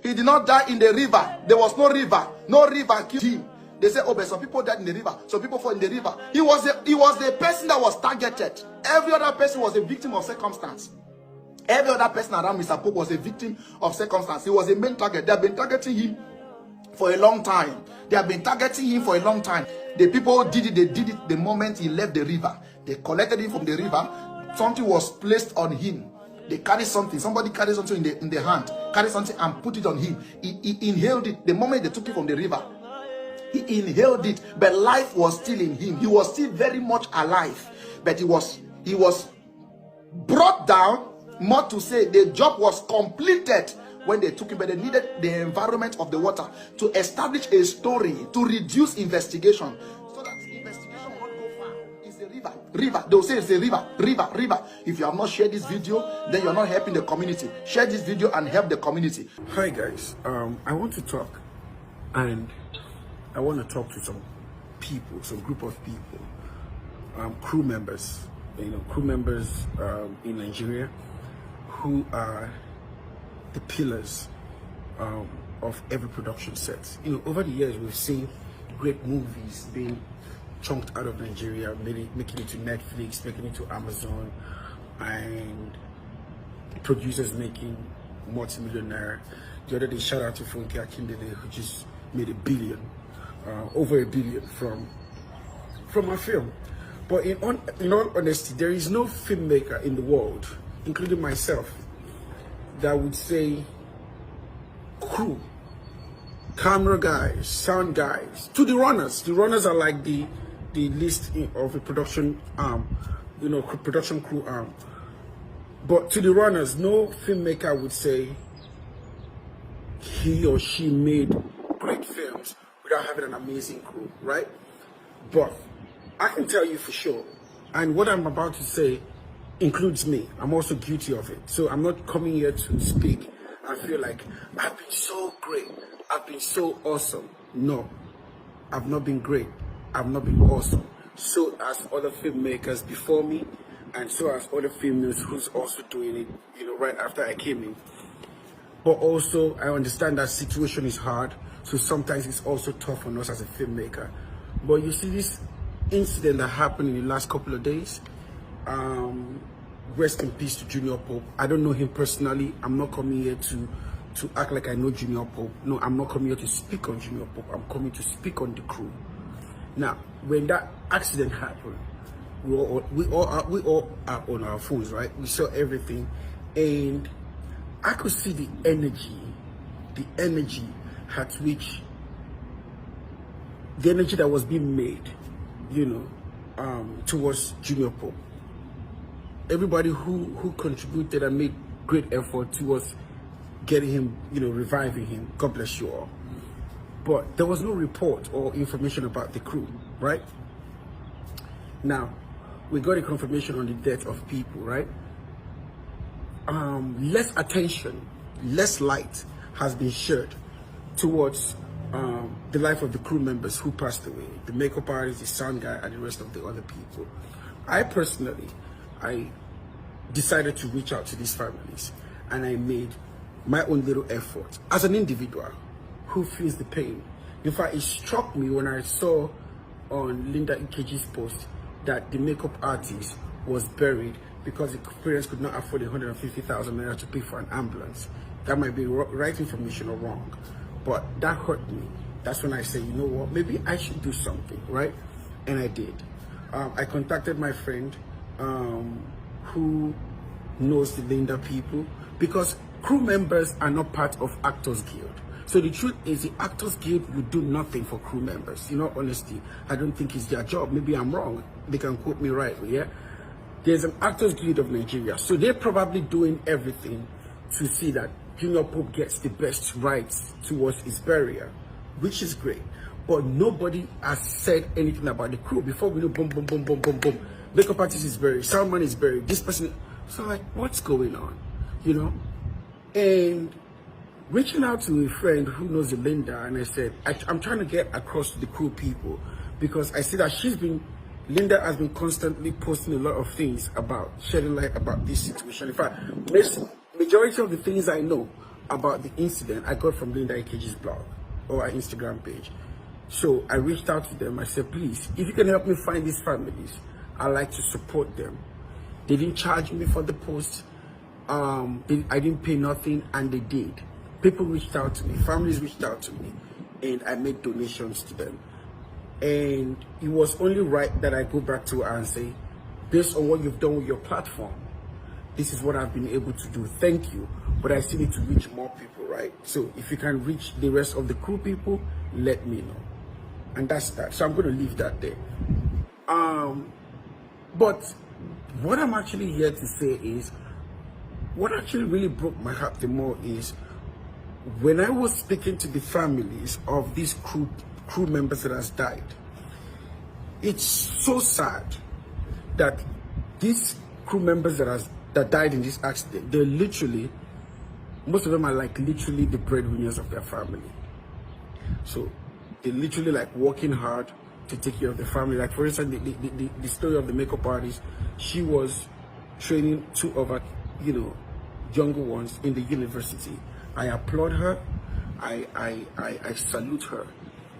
He did not die in the river. There was no river. No river killed him. They say, oh, but some people died in the river. Some people fell in the river. He was the person that was targeted. Every other person was a victim of circumstance. Every other person around Mr. Pope was a victim of circumstance. He was the main target. They have been targeting him for a long time. They have been targeting him for a long time. The people did it. They did it the moment he left the river. They collected him from the river. Something was placed on him. They carried something. Somebody carried something in the hand. Carried something and put it on him. He inhaled it. The moment they took him from the river, he inhaled it. But life was still in him. He was still very much alive. But he was brought down. More to say, the job was completed when they took him, but they needed the environment of the water to establish a story, to reduce investigation, so that investigation won't go far. It's the river. They'll say it's the river. If you have not shared this video, then you're not helping the community. Share this video and help the community. Hi guys, I want to talk, and I want to talk to some people, some group of people, crew members, crew members in Nigeria, who are the pillars of every production set. Over the years, we've seen great movies being chunked out of Nigeria, making it to Netflix, making it to Amazon, and producers making multi-millionaire. The other day, shout out to Funke Akindele, who just made $1 billion, over $1 billion from a film. But in all honesty, there is no filmmaker in the world, including myself, that would say crew, camera guys, sound guys, to the runners. The runners are like the list of a production production crew arm. But to the runners, no filmmaker would say he or she made great films without having an amazing crew, right? But I can tell you for sure, and what I'm about to say includes me. I'm also guilty of it. So I'm not coming here to speak and feel like I've been so great, I've been so awesome. No, I've not been great, I've not been awesome. So as other filmmakers before me, and so as other filmmakers who's also doing it, right after I came in. But also, I understand that situation is hard, so sometimes it's also tough on us as a filmmaker. But you see this incident that happened in the last couple of days, rest in peace to Junior Pope. I don't know him personally. I'm not coming here to act like I know Junior Pope. No, I'm not coming here to speak on Junior Pope. I'm coming to speak on the crew. Now, when that accident happened, we all are on our phones, right? We saw everything, and I could see the energy at which the energy that was being made, towards Junior Pope. Everybody who contributed and made great effort towards getting him, reviving him. God bless you all. But there was no report or information about the crew, right? Now, we got a confirmation on the death of people, right? Less attention, less light has been shared towards the life of the crew members who passed away, the makeup artist, the sound guy, and the rest of the other people. I personally, I decided to reach out to these families, and I made my own little effort as an individual who feels the pain. In fact, it struck me when I saw on Linda Ikeji's post that the makeup artist was buried because the parents could not afford 150,000 naira to pay for an ambulance. That might be right information or wrong, but that hurt me. That's when I said, you know what, maybe I should do something, right? And I did. I contacted my friend who knows the Linda people, because crew members are not part of Actors Guild. So the truth is, the Actors Guild will do nothing for crew members. Honestly, I don't think it's their job. Maybe I'm wrong. They can quote me rightly, yeah? There's an Actors Guild of Nigeria. So they're probably doing everything to see that Junior Pope gets the best rights towards his burial, which is great. But nobody has said anything about the crew. Before we know, boom, boom, boom, boom, boom, boom. Makeup artist is buried, soundman is buried, this person. So like, what's going on? And reaching out to a friend who knows the Linda, and I said, I'm trying to get across to the crew people, because I see that Linda has been constantly posting a lot of things about shedding light about this situation. In fact, majority of the things I know about the incident I got from Linda Ikeji's blog or her Instagram page. So I reached out to them. I said, please, if you can help me find these families, I'd like to support them. They didn't charge me for the post. I didn't pay nothing, and they did. People reached out to me, families reached out to me, and I made donations to them. And it was only right that I go back to her and say, based on what you've done with your platform, this is what I've been able to do. Thank you. But I still need to reach more people, right? So if you can reach the rest of the crew people, let me know. And that's that. So I'm going to leave that there. But what I'm actually here to say is, what actually really broke my heart the more is when I was speaking to the families of these crew members that has died. It's so sad that these crew members that died in this accident, they're literally, most of them are like literally the breadwinners of their family. So they're literally like working hard to take care of the family. Like for instance, the story of the makeup artist, she was training two of her, younger ones in the university. I applaud her. I salute her.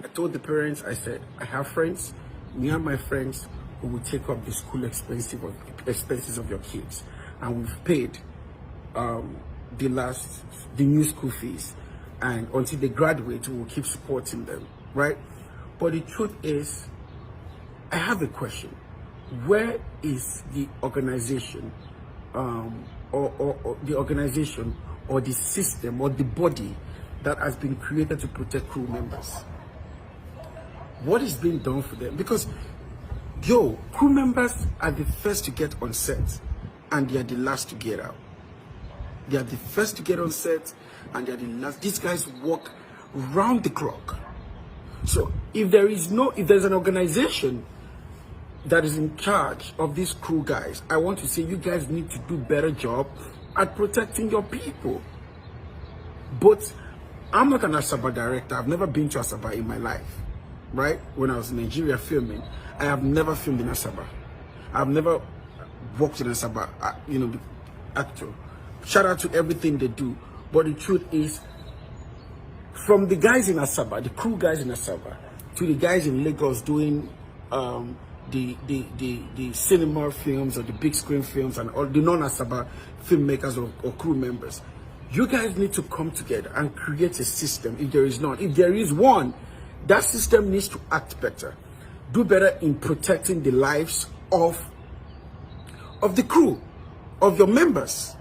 I told the parents, I said, I have friends, me and my friends who will take up the school expenses of your kids. And we've paid the new school fees. And until they graduate, we will keep supporting them, right? But the truth is, I have a question. Where is the organization, or the organization, or the system, or the body that has been created to protect crew members? What is being done for them? Because, crew members are the first to get on set, and they are the last to get out. They are the first to get on set, and they are the last. These guys work round the clock. So if there's an organization that is in charge of these crew guys, I want to say you guys need to do a better job at protecting your people. But I'm not an Asaba director. I've never been to Asaba in my life, right? When I was in Nigeria filming, I have never filmed in Asaba. I've never worked in Asaba, the actor. Shout out to everything they do. But the truth is, from the guys in Asaba, the crew guys in Asaba, to the guys in Lagos doing the cinema films or the big screen films and all the non-Asaba filmmakers or crew members, you guys need to come together and create a system. If there is none, if there is one, that system needs to act better, do better in protecting the lives of the crew, of your members.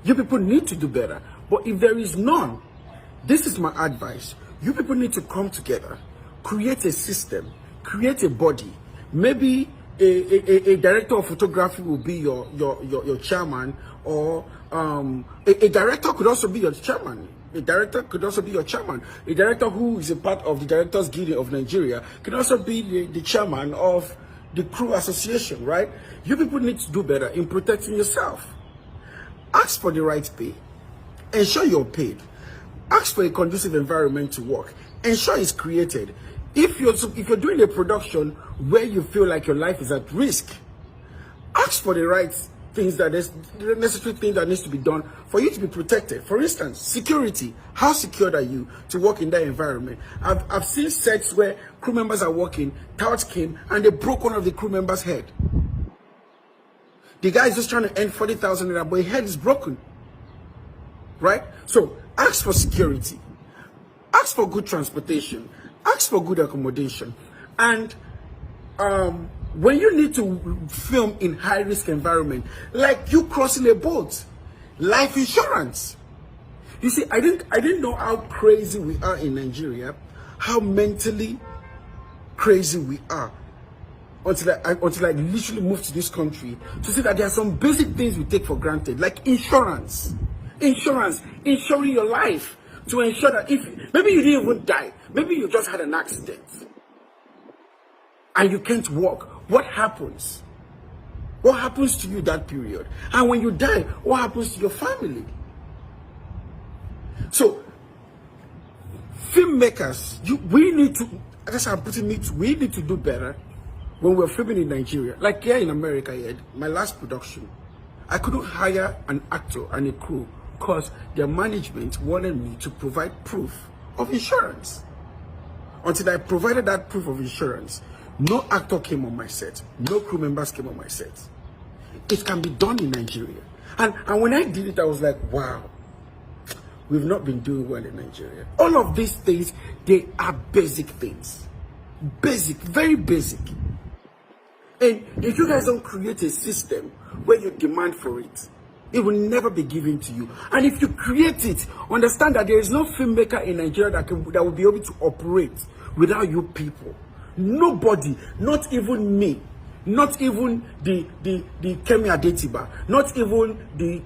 You people need to do better. But if there is none, this is my advice. You people need to come together, create a system, create a body. Maybe a director of photography will be your chairman, or a director could also be your chairman. A director could also be your chairman. A director who is a part of the Directors Guild of Nigeria can also be the chairman of the crew association, right? You people need to do better in protecting yourself. Ask for the right pay. Ensure you're paid. Ask for a conducive environment to work. Ensure it's created. If you're doing a production where you feel like your life is at risk, ask for the right things, the necessary things that needs to be done for you to be protected. For instance, security. How secured are you to work in that environment? I've seen sets where crew members are working, touts came and they broke one of the crew members' head. The guy is just trying to earn 40,000 naira, but his head is broken. Right? So ask for security. Ask for good transportation. Ask for good accommodation. And when you need to film in high-risk environment, like you crossing a boat, life insurance. You see, I didn't know how crazy we are in Nigeria, how mentally crazy we are, until I literally moved to this country to see that there are some basic things we take for granted, like insurance, insuring your life, to ensure that if maybe you didn't even die, maybe you just had an accident and you can't walk, what happens? What happens to you that period? And when you die, what happens to your family? So, filmmakers, we need to, as I'm putting it, we need to do better when we're filming in Nigeria. Like here in America, my last production, I couldn't hire an actor and a crew because their management wanted me to provide proof of insurance. Until I provided that proof of insurance, no actor came on my set, no crew members came on my set. It can be done in Nigeria. And when I did it, I was like, wow, we've not been doing well in Nigeria. All of these things, they are basic things. Basic, very basic. And if you guys don't create a system where you demand for it, it will never be given to you. And if you create it, understand that there is no filmmaker in Nigeria that will be able to operate without you people. Nobody, not even me, not even the Kemi Adetiba, not even the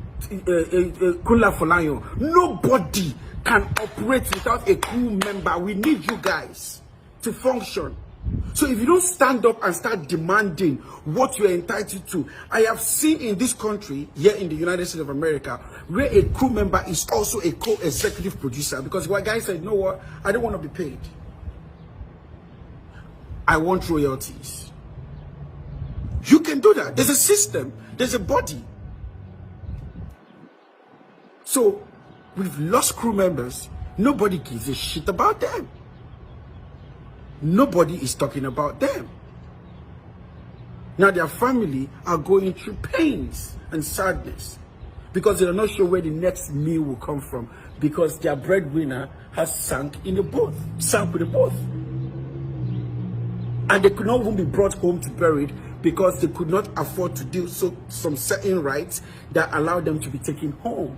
Kunla Folayo. Nobody can operate without a crew member. We need you guys to function. So if you don't stand up and start demanding what you're entitled to, I have seen in this country, here in the United States of America, where a crew member is also a co-executive producer, because one guy said, you know what, I don't want to be paid. I want royalties. You can do that. There's a system. There's a body. So we've lost crew members. Nobody gives a shit about them. Nobody is talking about them. Now their family are going through pains and sadness because they are not sure where the next meal will come from, because their breadwinner has sank with the boat. And they could not even be brought home to bury it because they could not afford to do some certain rights that allowed them to be taken home.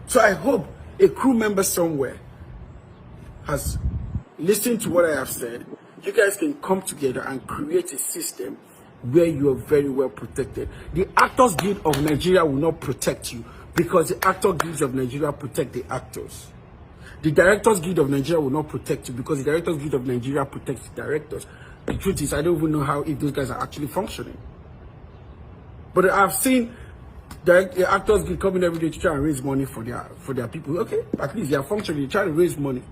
So I hope a crew member somewhere has listened to what I have said. You guys can come together and create a system where you are very well protected. The Actors Guild of Nigeria will not protect you because the Actors Guild of Nigeria protect the actors. The Directors Guild of Nigeria will not protect you because the Directors Guild of Nigeria protects the directors. The truth is, I don't even know how if those guys are actually functioning. But I've seen the Actors Guild coming every day to try and raise money for their people. Okay, at least they are functioning. They try to raise money.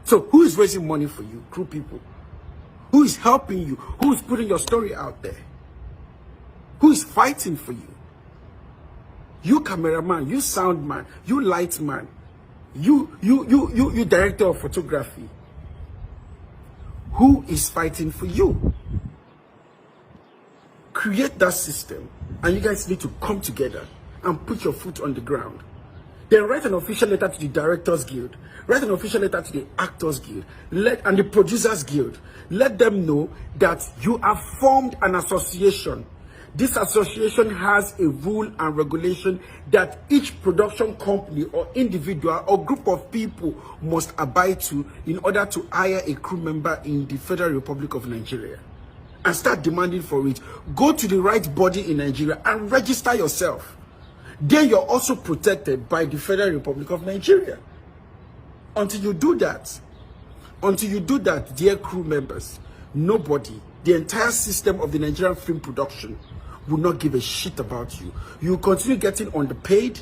So who is raising money for you? Crew people. Who is helping you? Who is putting your story out there? Who is fighting for you? You cameraman, you sound man, you light man, you director of photography. Who is fighting for you? Create that system, and you guys need to come together and put your foot on the ground. Then write an official letter to the Directors Guild. Write an official letter to the Actors Guild and the Producers Guild. Let them know that you have formed an association. This association has a rule and regulation that each production company or individual or group of people must abide to in order to hire a crew member in the Federal Republic of Nigeria. And start demanding for it. Go to the right body in Nigeria and register yourself. Then you're also protected by the Federal Republic of Nigeria. Until you do that, dear crew members, nobody, the entire system of the Nigerian film production will not give a shit about you. You will continue getting underpaid.